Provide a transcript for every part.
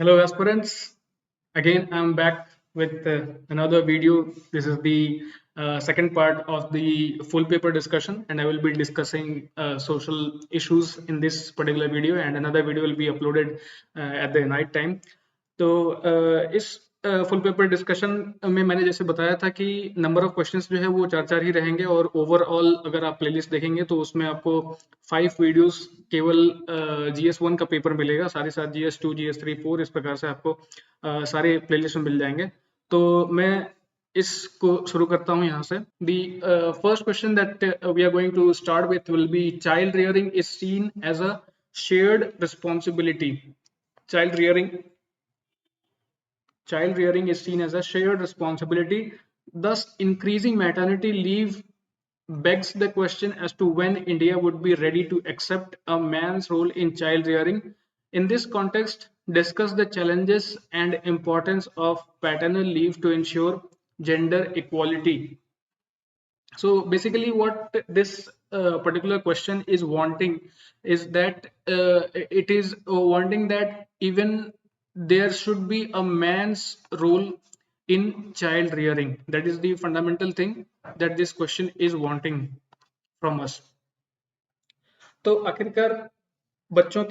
Hello, aspirants. Again, I'm back with another video. This is the second part of the full paper discussion, and I will be discussing social issues in this particular video, and another video will be uploaded at the night time. तो इस full paper discussion में मैंने जैसे बताया था कि number of questions जो है वो चार चार ही रहेंगे और ओवरऑल अगर आप प्लेलिस्ट देखेंगे तो उसमें आपको 5 वीडियोस केवल GS1 का पेपर मिलेगा, साथ ही साथ GS2 GS3 4 इस प्रकार से आपको सारे प्लेलिस्ट में मिल जाएंगे। तो मैं इसको शुरू करता हूँ यहाँ से। The first question that we are going to start with will be child rearing is seen as a shared responsibility. Child rearing Child rearing is seen as a shared responsibility. Thus, increasing maternity leave begs the question as to when India would be ready to accept a man's role in child rearing. In this context, discuss the challenges and importance of paternal leave to ensure gender equality. So basically, what this particular question is wanting is that it is wanting that even there should be a man's role in child rearing. That is the fundamental thing that this question is wanting from us. तो आखिरकार बच्चों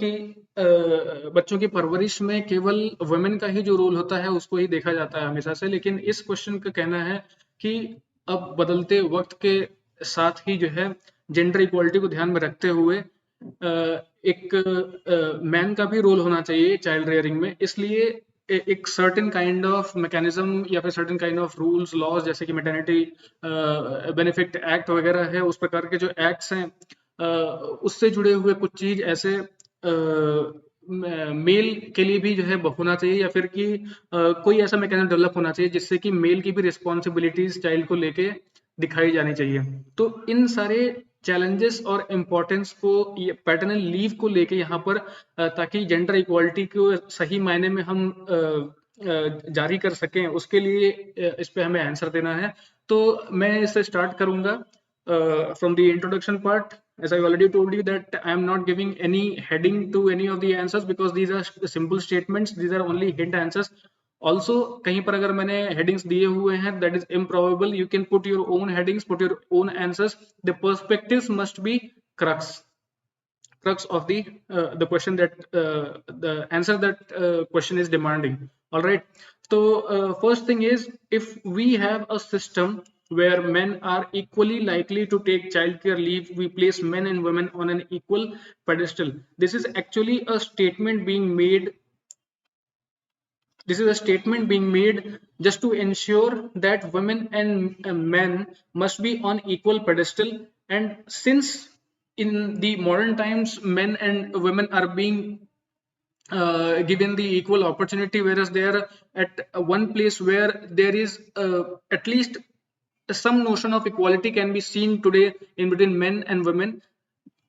की परवरिश में केवल women का ही जो role होता है उसको ही देखा जाता है हमेशा से, लेकिन इस क्वेश्चन का कहना है कि अब बदलते वक्त के साथ ही जो है जेंडर इक्वालिटी को ध्यान में रखते हुए एक मैन का भी रोल होना चाहिए चाइल्ड रेयरिंग में। इसलिए एक सर्टेन काइंड ऑफ मैकेनिज्म या फिर certain kind of rules laws जैसे कि मैटरनिटी बेनिफिट एक्ट वगैरह है, उस प्रकार के जो एक्ट्स हैं उससे जुड़े हुए कुछ चीज ऐसे मेल के लिए भी जो है होना चाहिए या फिर कि कोई ऐसा मैकेनिज्म डेवलप होना चाहिए जिससे कि मेल की भी रिस्पॉन्सिबिलिटीज चाइल्ड को लेके दिखाई जानी चाहिए। तो इन सारे चैलेंजेस और इम्पोर्टेंस को ये पैटर्नल लीव को लेके यहाँ पर ताकि जेंडर इक्वालिटी को सही मायने में हम जारी कर सकें उसके लिए इस पे हमें आंसर देना है। तो मैं इससे स्टार्ट करूंगा from the introduction part. As I already told you that I am not giving any heading to any of the answers because these are simple statements, these are only hint answers. Also कहीं पर अगर मैंने headings दिए हुए हैं that is improbable, you can put your own headings, put your own answers. The perspectives must be crux of the question that the answer that question is demanding. All right, so first thing is, if we have a system where men are equally likely to take childcare leave, we place men and women on an equal pedestal. This is actually a statement being made, just to ensure that women and men must be on equal pedestal. And since in the modern times men and women are being given the equal opportunity, whereas they are at one place where there is at least some notion of equality can be seen today in between men and women.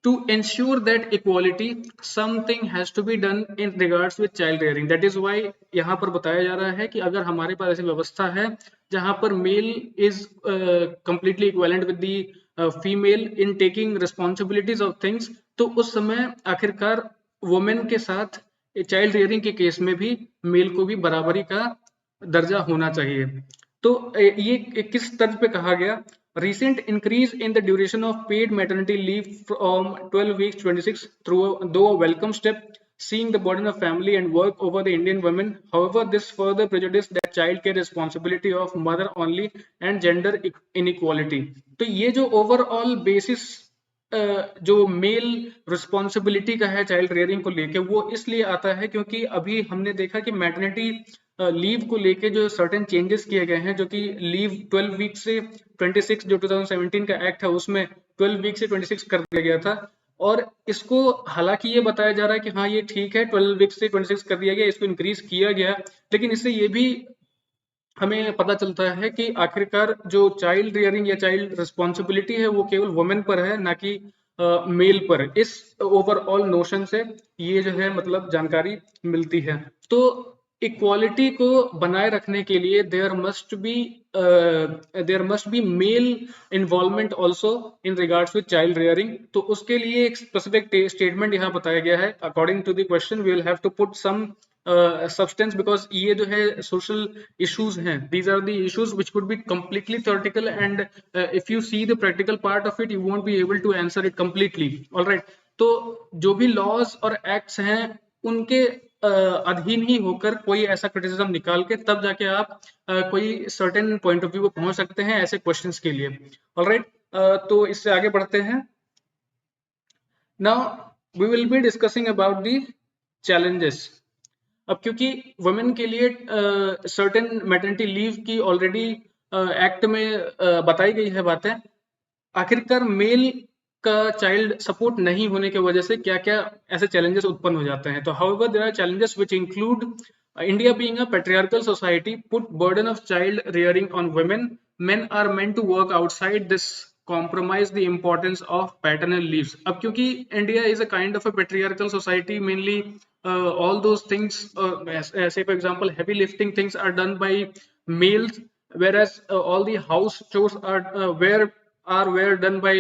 To ensure that equality, something has to be done in regards with child rearing. That is why यहाँ पर बताया जा रहा है कि अगर हमारे पास ऐसी व्यवस्था है जहाँ पर male is completely equivalent with the female in taking responsibilities of things, तो उस समय आखिरकार वुमेन के साथ चाइल्ड रियरिंग के केस में भी मेल को भी बराबरी का दर्जा होना चाहिए। तो ये किस तर्ज पे कहा गया? Recent increase in the duration of paid maternity leave from 12 weeks to 26, though a welcome step, seeing the burden of family and work over the Indian women. However, this further prejudice that childcare responsibility of mother only and gender inequality. तो ये जो overall basis जो mail responsibility का है child rearing को लेके, वो इसलिए आता है क्योंकि अभी हमने देखा कि मैटरनिटी लीव को लेके जो सर्टेन चेंजेस किए गए हैं, जो कि लीव 12 वीक से 26, जो 2017 का एक्ट है उसमें 12 वीक से 26 कर दिया गया था। और इसको हालांकि ये बताया जा रहा है कि हाँ ये ठीक है 12 वीक से 26 कर दिया गया, इसको इंक्रीज किया गया, लेकिन इससे ये भी हमें पता चलता है कि आखिरकार जो चाइल्ड रियरिंग या चाइल्ड रिस्पॉन्सिबिलिटी है वो केवल वुमेन पर है, ना कि मेल पर। इस ओवरऑल नोशन से ये जो है मतलब जानकारी मिलती है। तो इक्वालिटी को बनाए रखने के लिए there must be male involvement also in regards with child rearing. तो उसके लिए एक स्पेसिफिक स्टेटमेंट यहाँ बताया गया है। According to the question we will have to put some substance, because ये जो है सोशल इश्यूज हैं, these are the issues which could be completely theoretical, and if you see the practical part of it you won't be able to answer it completely. all right, तो जो भी laws और acts हैं उनके अधीन ही होकर कोई ऐसा क्रिटिसिज्म निकाल के तब जाके आप कोई सर्टेन पॉइंट ऑफ व्यू को पहुंच सकते हैं ऐसे क्वेश्चंस के लिए। ऑल राइट, तो इससे आगे बढ़ते हैं। Now we will be discussing about the challenges. अब क्योंकि वुमेन के लिए सर्टेन मैटरनिटी लीव की ऑलरेडी एक्ट में बताई गई है बातें, आखिरकार मेल का चाइल्ड सपोर्ट नहीं होने की वजह से क्या क्या ऐसे चैलेंजेस उत्पन्न हो जाते हैं। तो however there are challenges which include India being a patriarchal society put burden of child rearing on women. Men are meant to work outside this compromise the importance of paternal leaves. अब क्योंकि India is a kind of a patriarchal society, mainly all those things, say for example heavy lifting things are done by males, whereas all the house chores were done by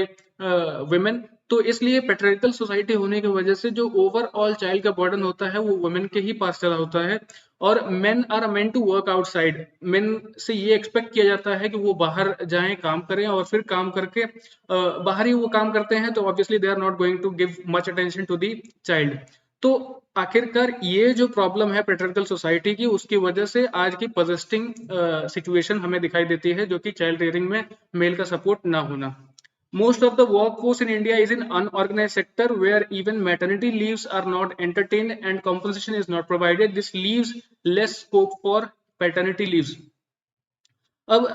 women. तो इसलिए patriarchal society होने की वजह से जो overall child का burden होता है वो वुमेन के ही पास चला होता है, और men are meant to work outside. Men से ये एक्सपेक्ट किया जाता है कि वो बाहर जाएं, काम करें, और फिर काम करके बाहर ही वो काम करते हैं, तो obviously they are not going to give much attention to the child. तो आखिरकार ये जो प्रॉब्लम है पेट्रियार्कल सोसाइटी की, उसकी वजह से आज की पर्सिस्टिंग सिचुएशन हमें दिखाई देती है, जो कि चाइल्ड रेयरिंग में मेल का सपोर्ट ना होना। Most of the workforce in India is in unorganized sector where even maternity leaves are not entertained and compensation is not provided. This leaves less scope for paternity leaves. अब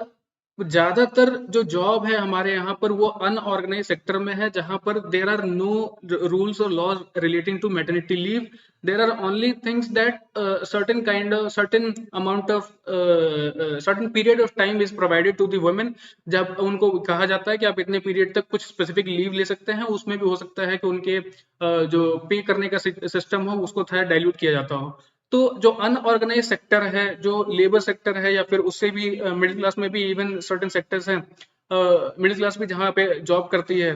ज्यादातर जो job है हमारे यहाँ पर वो अनऑर्गेनाइज सेक्टर में है, जहां पर देर आर नो रूल्स और laws relating to maternity leave. There are only things that certain amount of certain period of time is provided to the women. जब उनको कहा जाता है कि आप इतने पीरियड तक कुछ स्पेसिफिक लीव ले सकते हैं, उसमें भी हो सकता है कि उनके जो पे करने का सिस्टम हो उसको थोड़ा डाइल्यूट किया जाता हो। तो जो अनऑर्गेनाइज सेक्टर है, जो लेबर सेक्टर है, या फिर उससे भी मिडिल क्लास में भी इवन सर्टेन सेक्टर्स हैं, मिडिल क्लास भी जहाँ पे जॉब करती है,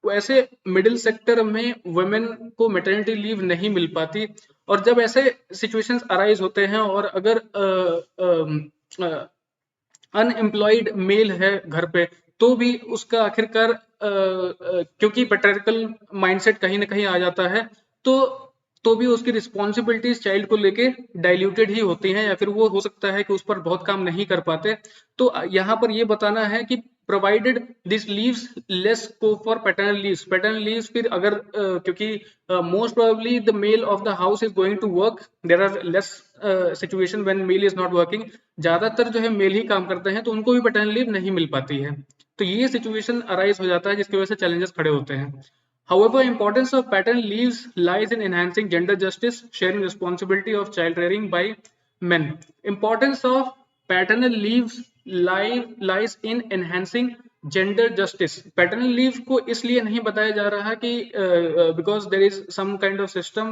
वो ऐसे मिडिल सेक्टर में वुमेन को मैटरनिटी लीव नहीं मिल पाती। और जब ऐसे सिचुएशंस अराइज होते हैं और अगर अनएम्प्लॉयड मेल है घर पे, तो भी उसका आखिरकार क्योंकि पेट्रियार्कल माइंडसेट कहीं ना कहीं आ जाता है, तो भी उसकी रिस्पॉन्सिबिलिटीज चाइल्ड को लेके डाइल्यूटेड ही होती हैं, या फिर वो हो सकता है कि उस पर बहुत काम नहीं कर पाते। तो यहाँ पर ये बताना है कि provided this leaves less scope for paternal leaves. Paternal leaves फिर अगर क्योंकि most probably the male of the house is going to work, there are less situation when male is not working. ज्यादातर जो है मेल ही काम करते हैं, तो उनको भी पैटर्नल लीव नहीं मिल पाती है। तो ये सिचुएशन अराइज हो जाता है, जिसकी वजह से चैलेंजेस खड़े होते हैं। However, importance of paternal leaves lies in enhancing gender justice, sharing responsibility of child rearing by men. Importance of paternal leaves lies in enhancing gender justice. Paternal leave को इसलिए नहीं बताया जा रहा कि because there is some kind of system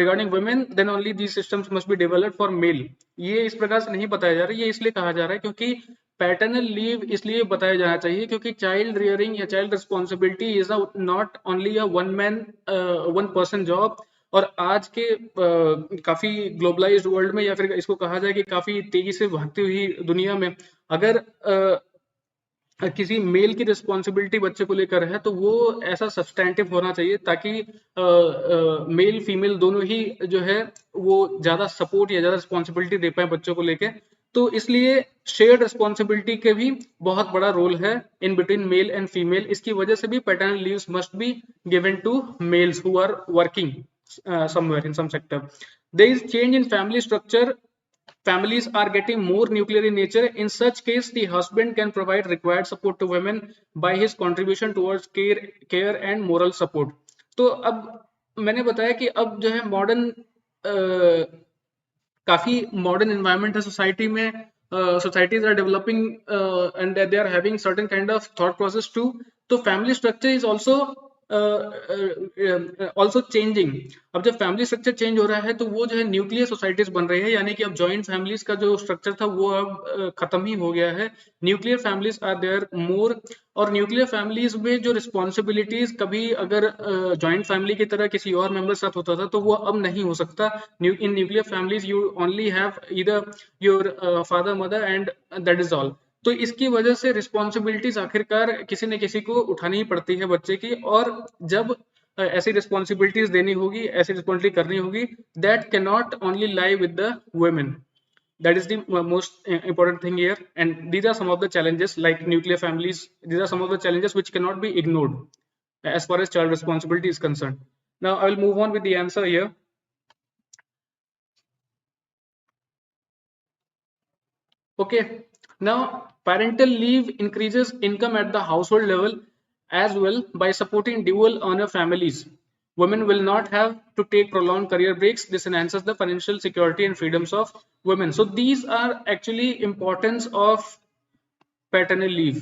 regarding women, then only these systems must be developed for male. ये इस प्रकार से नहीं बताया जा रहा है, ये इसलिए कहा जा रहा है क्योंकि पैटर्नल लीव इसलिए बताया जाना चाहिए क्योंकि चाइल्ड रियरिंग या child responsibility is not only a one person job. और आज के काफी ग्लोबलाइज्ड वर्ल्ड में, या फिर इसको कहा जाए कि काफी तेजी से भागती हुई दुनिया में, अगर किसी मेल की रिस्पॉन्सिबिलिटी बच्चे को लेकर है, तो वो ऐसा सब्सटैंटिव होना चाहिए ताकि मेल फीमेल दोनों ही जो है वो ज्यादा सपोर्ट या ज्यादा रिस्पॉन्सिबिलिटी दे पाए बच्चों को लेके। तो इसलिए शेयर्ड रिस्पॉन्सिबिलिटी के भी बहुत बड़ा रोल है in between male and female. इसकी वजह से भी paternal leaves must be given to males who are working somewhere in some sector. There is change in family structure. Families are getting more nuclear in nature. In such case, the husband can provide required support to women by his contribution towards care and moral support. तो अब मैंने बताया कि अब जो है modern काफी modern environment है सोसाइटी में, societies are developing and they are having certain kind of thought process too. तो family structure is also also changing. अब जब फैमिली स्ट्रक्चर चेंज हो रहा है तो वो जो है न्यूक्लियर सोसाइटीज बन रही है, यानी कि अब जॉइंट फैमिलीज का जो स्ट्रक्चर था वो अब खत्म ही हो गया है। Nuclear families are there more, और न्यूक्लियर फैमिलीज में जो रिस्पॉन्सिबिलिटीज कभी अगर जॉइंट फैमिली की तरह किसी और मेंबर साथ होता था तो वो अब नहीं हो सकता। In nuclear families you only have either your father mother and that is all. तो इसकी वजह से रिस्पॉन्सिबिलिटीज आखिरकार किसी न किसी को उठानी ही पड़ती है बच्चे की, और जब ऐसी रिस्पॉन्सिबिलिटीज देनी होगी, ऐसी रिस्पॉन्सिबिलिटी करनी होगी, that can not only lie with the women. That is the most important thing here, and these are some of the challenges like nuclear families. These are some of the challenges which cannot be ignored as far as child responsibility is concerned. Now I will move on with the answer here. Okay, now parental leave increases income at the household level as well by supporting dual earner families. Women will not have to take prolonged career breaks. This enhances the financial security and freedoms of women. So these are actually importance of paternal leave.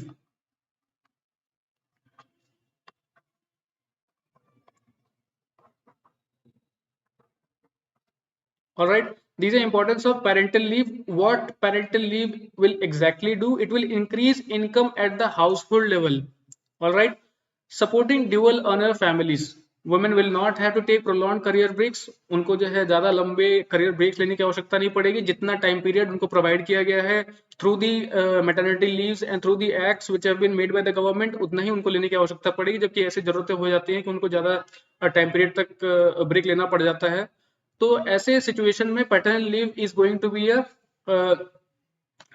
All right, these are importance of parental leave. What parental leave will exactly do? It will increase income at the household level. All right, supporting dual earner families. Women will not have to take prolonged career breaks. उनको जो है ज्यादा लंबे career breaks लेने की आवश्यकता नहीं पड़ेगी। जितना time period उनको provide किया गया है through the maternity leaves and through the acts which have been made by the government, उतना ही उनको लेने की आवश्यकता पड़ेगी। जबकि ऐसी जरूरतें हो जाती हैं कि उनको ज्यादा time period तक break लेना पड़ जाता है। तो ऐसे सिचुएशन में paternal leave is going to be a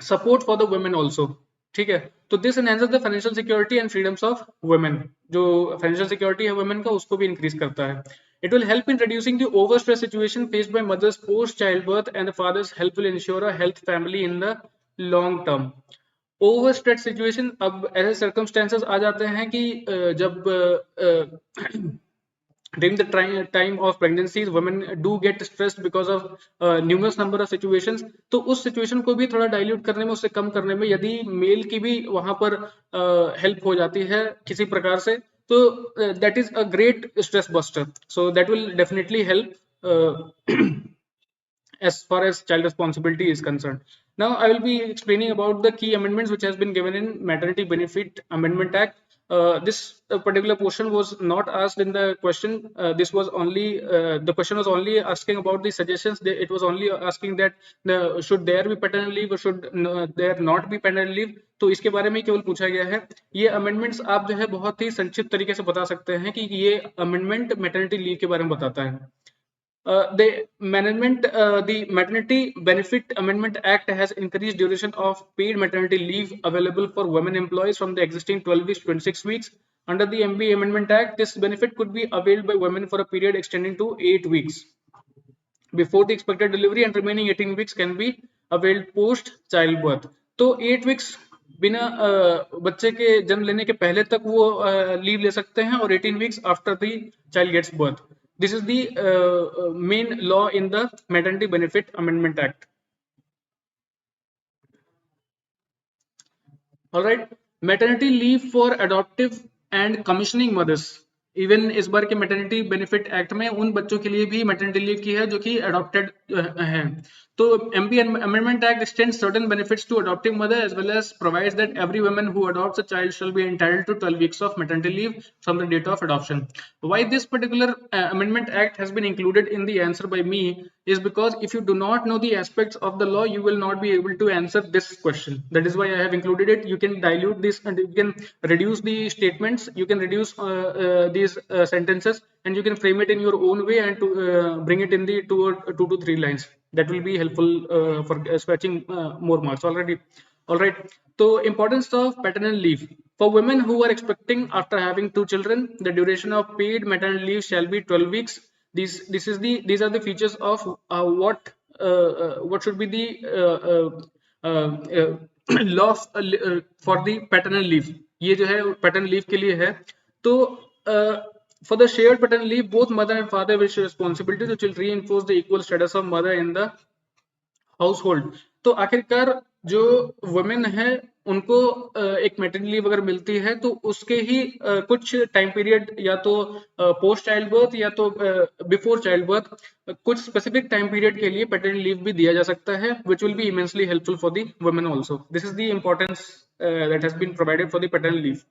support for the women also. ठीक है, तो this enhances the financial security and freedoms of women. जो फाइनेंशियल सिक्योरिटी है वुमेन का उसको भी इंक्रीज करता है। It will help in reducing the over stress situation faced by mothers post child birth and the fathers help will ensure a health family in the long term. Over stress situation, अब ऐसे circumstances आ जाते हैं कि जब during the time of pregnancies women do get stressed because of numerous number of situations। तो उस situation को भी थोड़ा dilute करने में, उससे कम करने में यदि मेल की भी वहां पर help हो जाती है किसी प्रकार से, तो that is a great stress buster, so that will definitely help as far as child responsibility is concerned. Now I will be explaining about the key amendments which has been given in Maternity Benefit Amendment Act. This particular portion was not asked in the question. This was only the question was only asking about the suggestions. It was only asking that should there be paternal leave or should there not be paternal leave। तो इसके बारे में केवल पूछा गया है। ये amendments आप जो है बहुत ही संक्षिप्त तरीके से बता सकते हैं कि ये अमेंडमेंट मैटरनिटी लीव के बारे में बताता है। The Maternity Benefit Amendment Act has increased duration of paid maternity leave available for women employees from the existing 12 weeks to 26 weeks. Under the MB Amendment Act, this benefit could be availed by women for a period extending to 8 weeks before the expected delivery, and remaining 18 weeks can be availed post childbirth। तो 8 weeks बिना बच्चे के जन्म लेने के पहले तक वो लीव ले सकते हैं, और 18 weeks after the child gets birth. This is the main law in the Maternity Benefit Amendment Act. All right, maternity leave for adoptive and commissioning mothers। Even इस बार के मैटरनिटी बेनिफिट एक्ट में उन बच्चों के लिए भी मैटरनिटी लीव की है जो कि अडॉप्टेड हैं। तो MB Amendment Act extends certain benefits to adoptive mother as well as provides that every woman who adopts a child shall be entitled to 12 weeks of maternity leave from the date of adoption। Why this particular Amendment Act has been included in the answer by me is because if you do not know the aspects of the law, you will not be able to answer this question. That is why I have included it। You can dilute this and you can reduce the statements, you can reduce these sentences, and you can frame it in your own way and to bring it in the 2 to 3 lines। That will be helpful for fetching more marks already। All right, so importance of paternal leave for women who are expecting after having 2 children, the duration of paid maternal leave shall be 12 weeks। These are the features of what should be the law for the paternal leave। ये जो है paternal leave के लिए है। तो for the shared paternal leave, both mother and father will share responsibility, which will reinforce the equal status of mother in the house hold. तो आखिरकार जो वुमेन है उनको एक मैटरनिटी लीव अगर मिलती है तो उसके ही कुछ टाइम पीरियड या तो पोस्ट चाइल्ड बर्थ या तो बिफोर चाइल्ड बर्थ कुछ स्पेसिफिक टाइम पीरियड के लिए पैटर्निटी लीव भी दिया जा सकता है, which will be immensely helpful for the women also. This is the importance that has been provided for the paternity leave.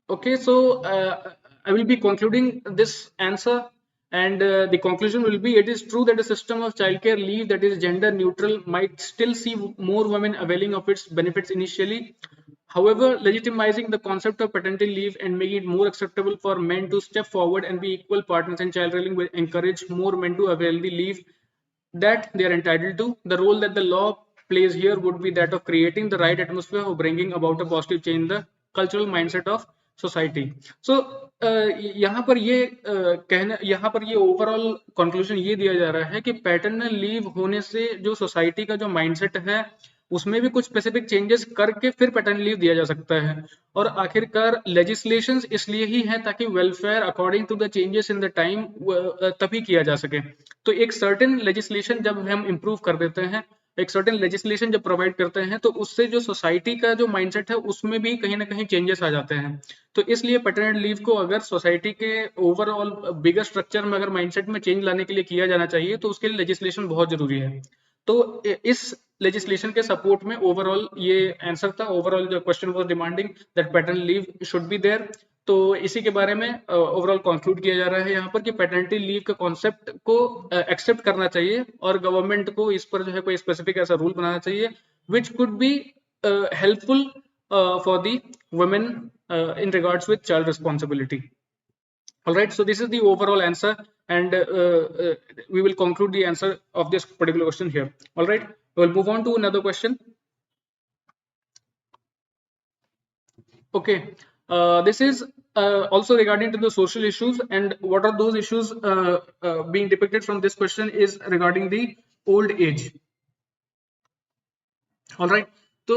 Okay, so I will be concluding this answer, and the conclusion will be: it is true that a system of childcare leave that is gender neutral might still see more women availing of its benefits initially. However, legitimizing the concept of paternity leave and making it more acceptable for men to step forward and be equal partners in child rearing will encourage more men to avail the leave that they are entitled to. The role that the law plays here would be that of creating the right atmosphere of bringing about a positive change in the cultural mindset of society. So यहाँ पर ये कहना, यहाँ पर ये overall conclusion ये दिया जा रहा है कि पैटर्नल लीव होने से जो सोसाइटी का जो माइंडसेट है उसमें भी कुछ स्पेसिफिक चेंजेस करके फिर पैटर्नल लीव दिया जा सकता है. और आखिरकार लेजिस्लेशंस इसलिए ही है ताकि welfare according to the changes in the time तभी किया जा सके. तो एक सर्टेन लेजिस्लेशन जब हम इम्प्रूव कर देते हैं, एक सर्टेन लेजिस्लेशन जब प्रोवाइड करते हैं, तो उससे जो सोसाइटी का जो माइंडसेट है उसमें भी कहीं ना कहीं चेंजेस आ जाते हैं. तो इसलिए पैटर्निटी लीव को अगर सोसाइटी के ओवरऑल बिगर स्ट्रक्चर में अगर माइंडसेट में चेंज लाने के लिए किया जाना चाहिए तो उसके लिए लेजिस्लेशन बहुत जरूरी है. तो इस लेजिस्लेशन के सपोर्ट में ओवरऑल ये आंसर था. ओवरऑल जो question was demanding that paternity leave should be there. तो इसी के बारे में ओवरऑल कंक्लूड किया जा रहा है यहाँ पर कि पैटर्निटी लीव के कॉन्सेप्ट को एक्सेप्ट करना चाहिए और गवर्नमेंट को इस पर जो है कोई स्पेसिफिक ऐसा रूल बनाना चाहिए विच could be helpful for the women in regards with child responsibility. All right, so this is the overall answer, and we will conclude the answer of this particular question here. All right, we'll move on to another question. Okay, this is also regarding to the social issues, and what are those issues being depicted from this question is regarding the old age. All right. So,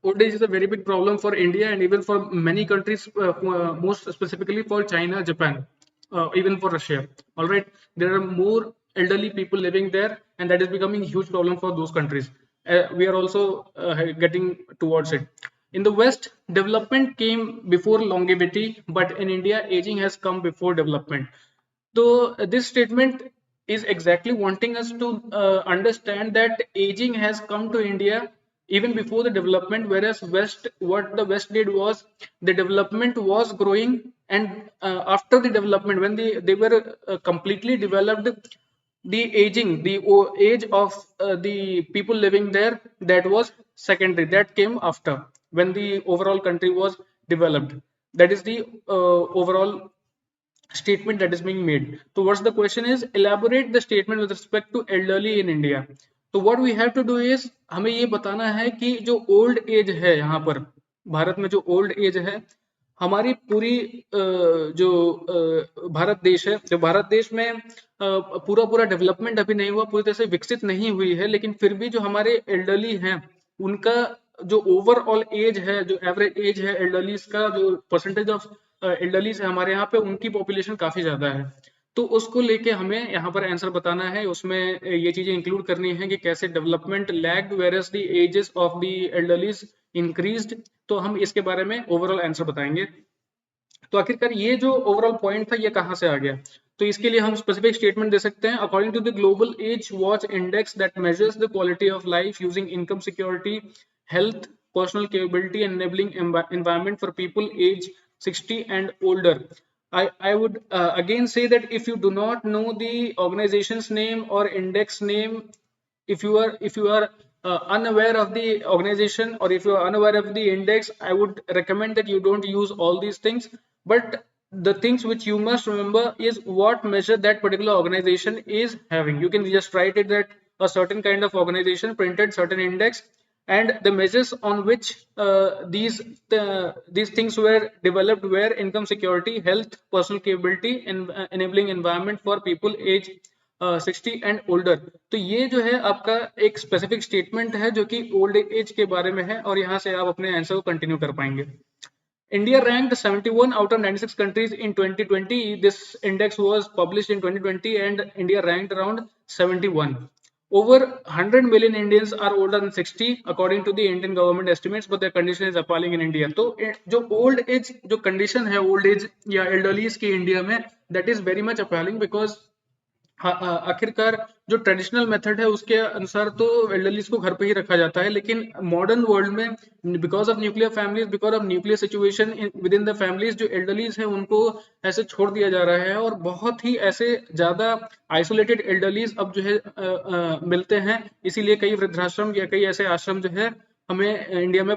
old age is a very big problem for India and even for many countries, most specifically for China, Japan, even for Russia. All right, there are more elderly people living there, and that is becoming a huge problem for those countries. We are also getting towards it. In the West, development came before longevity, but in India, aging has come before development. So, this statement is exactly wanting us to understand that aging has come to India even before the development, whereas what the West did was the development was growing, and after the development, when they were completely developed, the age of the people living there, that was secondary, that came after when the overall country was developed. That is the overall statement that is being made. So what's the question is, elaborate the statement with respect to elderly in India. तो what we have to do is हमें ये बताना है कि जो old age है यहाँ पर भारत में, जो ओल्ड एज है हमारी पूरी जो भारत देश है, जो भारत देश में पूरा डेवलपमेंट अभी नहीं हुआ, पूरी तरह से विकसित नहीं हुई है, लेकिन फिर भी जो हमारे एल्डरली हैं उनका जो ओवरऑल एज है, जो एवरेज एज है एल्डरलीज का, जो परसेंटेज ऑफ एल्डरलीज है हमारे यहाँ पे, उनकी पॉपुलेशन काफी ज्यादा है. तो उसको लेके हमें यहाँ पर आंसर बताना है, उसमें ये चीजें इंक्लूड करनी है कि कैसे development lagged whereas the ages of the elderlies increased. तो हम इसके बारे में ओवरऑल आंसर बताएंगे. तो आखिरकार ये जो ओवरऑल पॉइंट था ये कहाँ से आ गया, तो इसके लिए हम स्पेसिफिक स्टेटमेंट दे सकते हैं. According to the global age watch index that measures the quality of life using income security, health, personal capability, and enabling environment for people age 60 and older. I would again say that if you do not know the organization's name or index name, if you are unaware of the organization, or if you are unaware of the index, I would recommend that you don't use all these things. But the things which you must remember is what measure that particular organization is having. You can just write it that a certain kind of organization printed certain index, and the measures on which these things were developed were income security, health, personal capability, and enabling environment for people age 60 and older. तो ये जो है आपका एक specific statement है जो कि old age के बारे में है, और यहाँ से आप अपने आंसर को कंटिन्यू कर पाएंगे. India ranked 71 out of 96 countries in 2020. This index was published in 2020 and India ranked around 71. Over 100 million Indians are older than 60 according to the Indian government estimates, but their condition is appalling in India. तो जो old age जो condition है old age या elderlies की India में, that is very much appalling because आखिरकार जो traditional method है उसके अनुसार तो एल्डरलीज को घर पे ही रखा जाता है, लेकिन मॉडर्न वर्ल्ड में because of nuclear families, because of nuclear situation with in the families, जो एल्डरलीज है उनको ऐसे छोड़ दिया जा रहा है और बहुत ही ऐसे ज्यादा आइसोलेटेड एल्डरलीज अब जो है मिलते हैं। इसीलिए कई वृद्धाश्रम या कई ऐसे आश्रम जो है हमें इंडिया में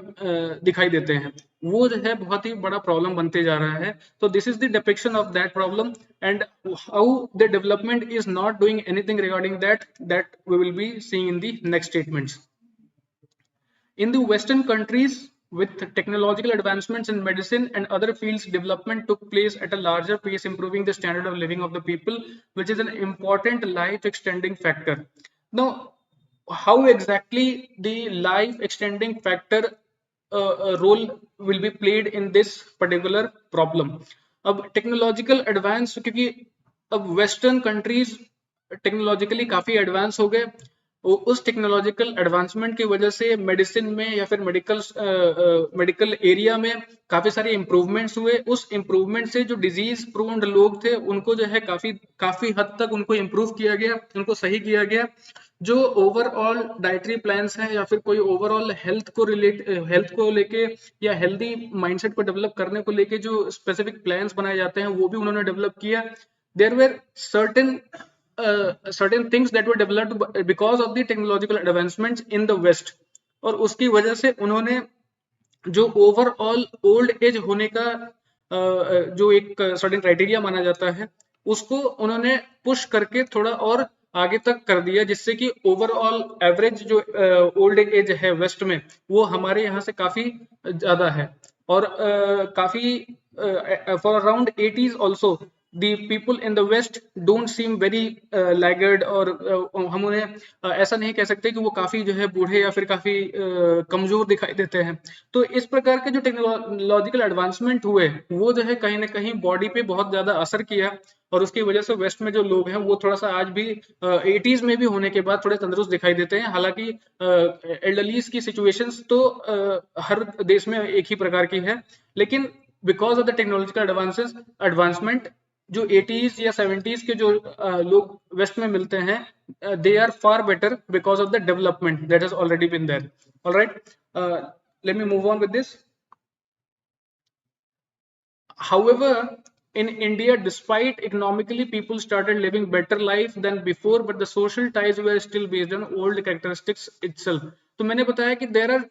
दिखाई देते हैं, वो जो है बहुत ही बड़ा प्रॉब्लम बनते जा रहा है। तो this is the depiction of that problem and how the development is not doing anything regarding that we will be seeing in the next statements. In the Western countries, with technological advancements in medicine and other fields, development took place at a larger pace, improving the standard of living of the people, which is an important life extending factor. Now, how exactly the life extending factor role will be played in this particular problem? अब technological advance, क्योंकि अब western countries technologically काफी advance हो गए, उस technological advancement की वजह से मेडिसिन में या फिर मेडिकल एरिया में काफी सारे इंप्रूवमेंट्स हुए। उस इंप्रूवमेंट से जो डिजीज प्रोन्ड लोग थे उनको जो है काफी हद तक उनको इम्प्रूव किया गया, उनको सही किया गया। जो ओवरऑल डाइटरी प्लान्स हैं या फिर कोई ओवरऑल हेल्थ को लेके या हेल्दी माइंडसेट को डेवलप करने को लेके जो स्पेसिफिक प्लान्स बनाए जाते हैं वो भी उन्होंने डेवलप किया। There were certain things that were developed because of the technological advancements in the West, और उसकी वजह से उन्होंने जो ओवरऑल ओल्ड एज होने का जो एक सर्टेन क्राइटेरिया माना जाता है उसको उन्होंने पुश करके थोड़ा और आगे तक कर दिया, जिससे कि ओवरऑल एवरेज जो ओल्ड एज है वेस्ट में वो हमारे यहाँ से काफी ज्यादा है। और काफी for around 80s also the people in the west don't seem very laggard, और हम उन्हें ऐसा नहीं कह सकते कि वो काफी जो है बूढ़े या फिर काफी कमजोर दिखाई देते हैं। तो इस प्रकार के जो टेक्नोलॉजिकल एडवांसमेंट हुए वो जो है कहीं ना कहीं बॉडी पे बहुत ज्यादा असर किया, और उसकी वजह से वेस्ट में जो लोग हैं वो थोड़ा सा आज भी 80s में भी होने के बाद थोड़े तंदुरुस्त दिखाई देते हैं। हालांकि एल्डरलीज की सिचुएशंस तो हर देश में एक ही प्रकार की है, लेकिन because of the technological advancement जो 80s या 70s के जो लोग वेस्ट में मिलते हैं they are far better because of the development that has already been there. All right, let me move on with this. However, in India, despite economically people started living better life than before, but the social ties were still based on old characteristics itself. तो मैंने बताया कि there are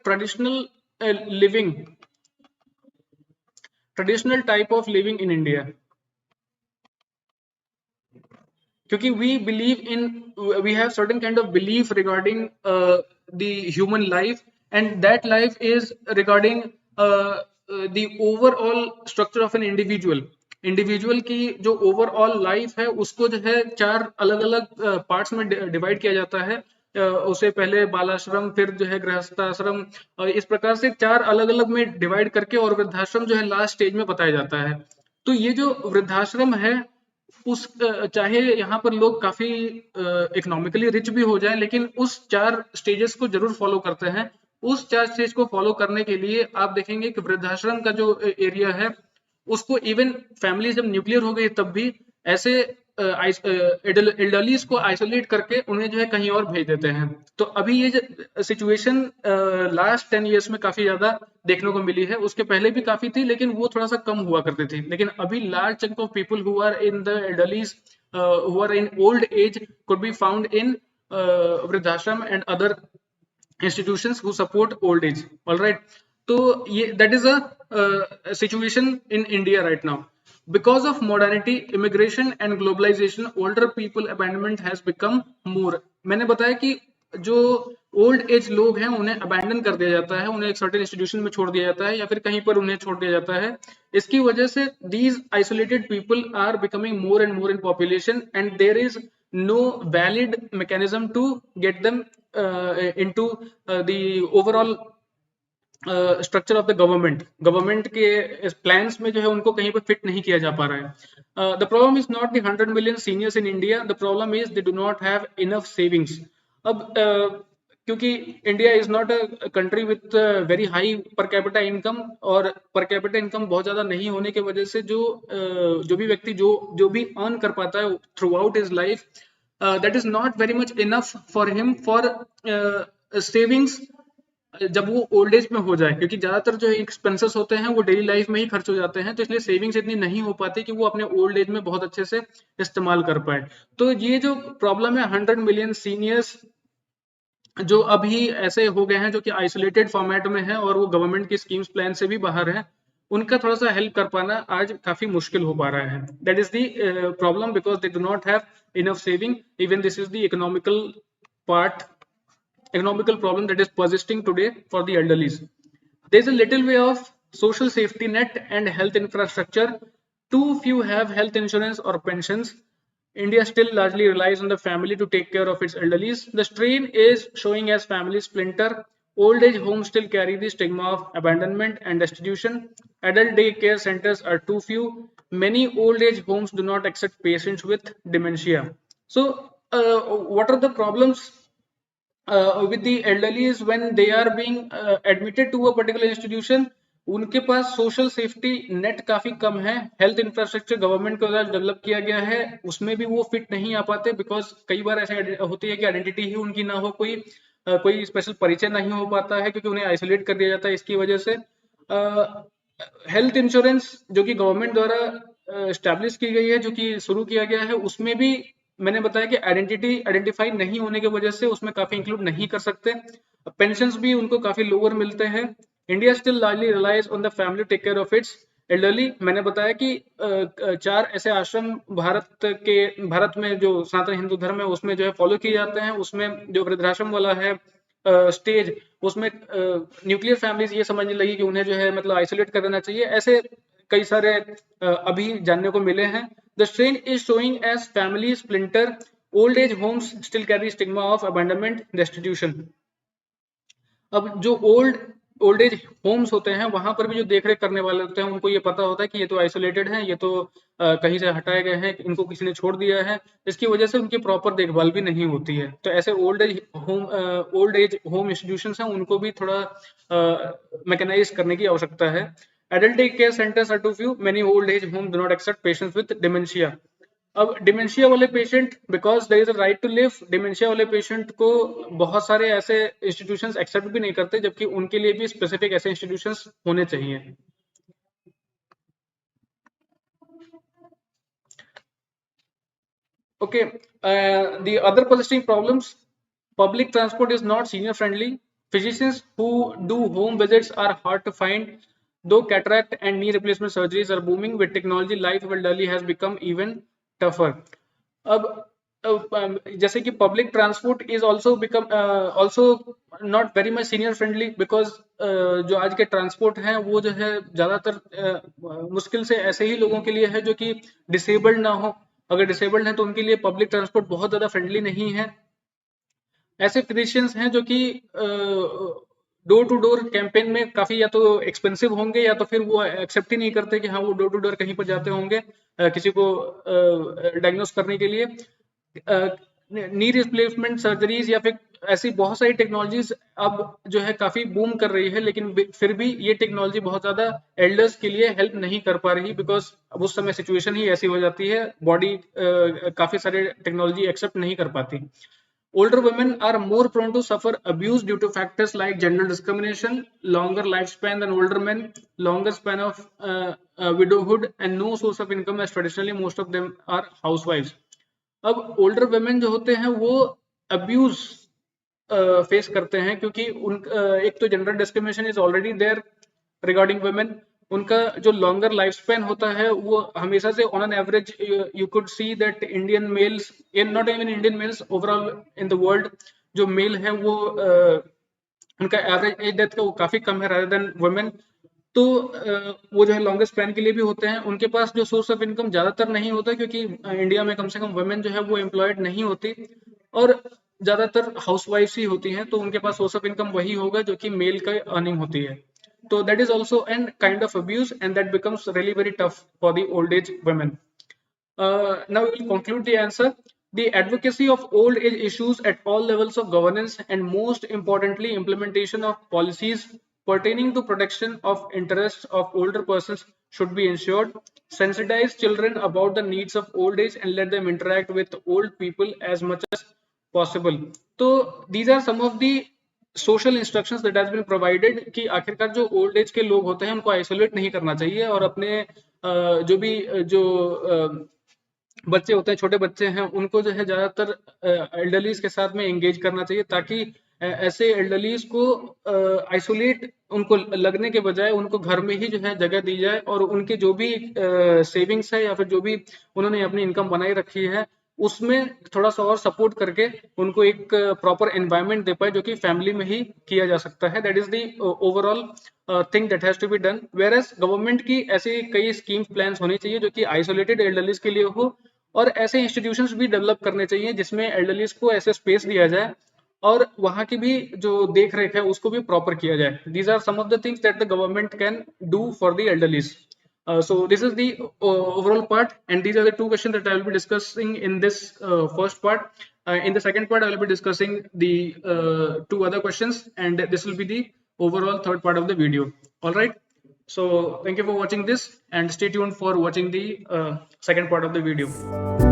traditional type of living in India, क्योंकि we have certain kind of belief regarding the human life, and that life is regarding the overall structure of an individual की जो overall life है उसको जो है 4 अलग अलग parts में डिवाइड किया जाता है। उसे पहले बालाश्रम, फिर जो है गृहस्थाश्रम, और इस प्रकार से 4 अलग अलग में डिवाइड करके और वृद्धाश्रम जो है लास्ट स्टेज में बताया जाता है। तो ये जो वृद्धाश्रम है उस चाहे यहाँ पर लोग काफी इकोनॉमिकली रिच भी हो जाएं, लेकिन उस 4 स्टेजेस को जरूर फॉलो करते हैं। उस 4 स्टेज को फॉलो करने के लिए आप देखेंगे कि वृद्धाश्रम का जो एरिया है उसको इवन फैमिली जब न्यूक्लियर हो गई तब भी ऐसे एल्डरलीज को आइसोलेट करके उन्हें जो है कहीं और भेज देते हैं। तो अभी ये सिचुएशन लास्ट 10 इयर्स में काफी ज्यादा देखने को मिली है। उसके पहले भी काफी थी लेकिन वो थोड़ा सा कम हुआ करती थी, लेकिन अभी large chunk of people who are in the elderlies who are in old age could be found in वृद्धाश्रम and other institutions who support old age. All right, so that is a situation in India right now. Because of modernity, immigration and globalization, older people abandonment has become more. मैंने बताया कि जो old age लोग हैं उन्हें abandon कर दिया जाता है, उन्हें एक सर्टेन इंस्टीट्यूशन में छोड़ दिया जाता है या फिर कहीं पर उन्हें छोड़ दिया जाता है। इसकी वजह से these isolated people are becoming more and more in population, and there is no valid mechanism to get them into the overall structure of the government के प्लान्स में जो है उनको कहीं पर फिट नहीं किया जा पा रहा है। The problem is not the 100 million seniors in India, the problem is they do not have enough savings. अब क्योंकि India is not a country with very high per capita income, और पर कैपिटा इनकम बहुत ज्यादा नहीं होने की वजह से जो भी व्यक्ति जो भी अर्न कर पाता है through out his life, that is not very much enough for him for savings जब वो ओल्ड एज में हो जाए, क्योंकि ज्यादातर जो एक्सपेंसेस होते हैं वो डेली लाइफ में ही खर्च हो जाते हैं, तो इसलिए सेविंग्स इतनी नहीं हो पाती कि वो अपने ओल्ड एज में बहुत अच्छे से इस्तेमाल कर पाए। तो ये जो प्रॉब्लम है 100 मिलियन सीनियर्स जो अभी ऐसे हो गए हैं जो कि आइसोलेटेड फॉर्मेट में है और वो गवर्नमेंट की स्कीम्स प्लान से भी बाहर है, उनका थोड़ा सा हेल्प कर पाना आज काफी मुश्किल हो पा रहा है। That is the problem because they do not have enough saving. Even this is the part economical problem that is persisting today for the elderlies. There is a little way of social safety net and health infrastructure. Too few have health insurance or pensions. India still largely relies on the family to take care of its elderlies. The strain is showing as families splinter. Old age homes still carry the stigma of abandonment and destitution. Adult day care centers are too few. Many old age homes do not accept patients with dementia. So, what are the problems with the elderlies when they are being admitted to a particular institution? उनके पास social safety net काफी कम है, health infrastructure government के द्वारा develop किया गया है उसमें भी वो फिट नहीं आ पाते, बिकॉज कई बार ऐसे होती है कि आइडेंटिटी ही उनकी ना हो, कोई स्पेशल परिचय नहीं हो पाता है क्योंकि उन्हें आइसोलेट कर दिया जाता है इसकी वजह से। हेल्थ इंश्योरेंस जो कि गवर्नमेंट द्वारा स्टैब्लिश की गई है, जो कि शुरू किया गया है, उसमें भी मैंने बताया कि आइडेंटिफाई नहीं होने की वजह से उसमें काफी इंक्लूड नहीं कर सकते। पेंशन्स भी उनको काफी लोअर मिलते हैं। India still largely relies on the family take care of its elderly. मैंने बताया कि चार ऐसे आश्रम भारत में जो सनातन हिंदू धर्म है उसमें जो है फॉलो किए जाते हैं। उसमें जो वृद्धाश्रम वाला है स्टेज, उसमें न्यूक्लियर फैमिलीज ये समझने लगी कि उन्हें जो है मतलब आइसोलेट कर देना चाहिए। ऐसे कई सारे अभी जानने को मिले हैं। The strain is showing as family splinter, old age homes still carry stigma of abandonment, destitution. अब जो ओल्ड एज होम्स होते हैं वहां पर भी जो देख रेख करने वाले होते हैं उनको ये पता होता है कि ये तो आइसोलेटेड है, ये तो कहीं से हटाए गए हैं, इनको किसी ने छोड़ दिया है, इसकी वजह से उनकी प्रॉपर देखभाल भी नहीं होती है। तो ऐसे ओल्ड एज होम इंस्टीट्यूशन हैं उनको भी थोड़ा मैकेनाइज करने की आवश्यकता है। Adult day care centres are too few, many old age home do not accept patients with dementia. अब डिमेंशिया वाले patient, because there is a right to live, dementia वाले पेशेंट को बहुत सारे ऐसे इंस्टीट्यूशंस एक्सेप्ट भी नहीं करते, जबकि उनके लिए भी स्पेसिफिक ऐसे इंस्टीट्यूशंस होने चाहिए। Okay, the other persisting problems: public transport is not senior friendly. Physicians who do home visits are hard to find. Though cataract and knee replacement surgeries are booming with technology, life of elderly has become even tougher. अब जैसे कि public transport is also become also not very much senior friendly, because जो आज के transport हैं वो जो है ज्यादातर मुश्किल से ऐसे ही लोगों के लिए है जो कि डिसेबल्ड ना हो। अगर डिसेबल्ड हैं तो उनके लिए पब्लिक ट्रांसपोर्ट बहुत ज्यादा फ्रेंडली नहीं है। ऐसे फिजिशियंस हैं जो कि डोर टू डोर कैंपेन में काफी या तो एक्सपेंसिव होंगे या तो फिर वो एक्सेप्ट ही नहीं करते कि हाँ वो डोर टू डोर कहीं पर जाते होंगे किसी को डायग्नोस करने के लिए। नी रिप्लेसमेंट सर्जरीज या फिर ऐसी बहुत सारी टेक्नोलॉजीज अब जो है काफी बूम कर रही है, लेकिन फिर भी ये टेक्नोलॉजी बहुत ज्यादा एल्डर्स के लिए हेल्प नहीं कर पा रही, बिकॉज अब उस समय सिचुएशन ही ऐसी हो जाती है, बॉडी काफी सारे टेक्नोलॉजी एक्सेप्ट नहीं कर पाती। Older women are more prone to suffer abuse due to factors like gender discrimination, longer lifespan than older men, longer span of widowhood, and no source of income, as traditionally most of them are housewives. अब older women जो होते हैं वो abuse face करते हैं, क्योंकि एक तो gender discrimination is already there regarding women. उनका जो लॉन्गर लाइफ स्पैन होता है वो हमेशा से on an average you could see that Indian males, not even Indian males, overall in the world जो मेल है वो उनका एवरेज एज डेथ का वो काफी कम है रादर देन वुमेन। तो वो जो है लॉन्गेस्ट स्पैन के लिए भी होते हैं। उनके पास जो सोर्स ऑफ इनकम ज्यादातर नहीं होता, क्योंकि इंडिया में कम से कम वुमेन जो है वो एम्प्लॉयड नहीं होती और ज्यादातर हाउसवाइफ्स ही होती हैं, तो उनके पास सोर्स ऑफ इनकम वही होगा जो कि मेल का अर्निंग होती है। तो that is also an kind of abuse and that becomes really very tough for the old age women. Now we will conclude the answer. the advocacy of old age issues at all levels of governance, and most importantly, implementation of policies pertaining to protection of interests of older persons should be ensured. Sensitize children about the needs of old age and let them interact with old people as much as possible. So these are some of the social instructions that has been provided कि आखिरकार जो old age के लोग होते हैं उनको isolate नहीं करना चाहिए और अपने जो भी जो बच्चे होते हैं, छोटे बच्चे हैं, उनको जो है ज़्यादातर एल्डरलीज के साथ में एंगेज करना चाहिए ताकि ऐसे एल्डरलीज को आइसोलेट उनको लगने के बजाय उनको घर में ही जो है जगह दी जाए और उनके जो भी सेविंग्स है या फिर जो भी उन्होंने अपनी इनकम बनाई रखी है उसमें थोड़ा सा और सपोर्ट करके उनको एक प्रॉपर एनवायरनमेंट दे पाए जो कि फैमिली में ही किया जा सकता है. That is the overall thing that has to be done. Whereas government की ऐसे कई स्कीम प्लान्स होनी चाहिए जो कि आइसोलेटेड एल्डरलीज के लिए हो और ऐसे इंस्टीट्यूशंस भी डेवलप करने चाहिए जिसमें एल्डरलीज को ऐसे स्पेस दिया जाए और वहाँ की भी जो देख रेख है उसको भी प्रॉपर किया जाए. These are some of the things that the government can do for the elderlies. So this is the overall part, and these are the two questions that I will be discussing in this first part. In the second part, I will be discussing the two other questions, and this will be the overall third part of the video. All right. So thank you for watching this, and stay tuned for watching the second part of the video.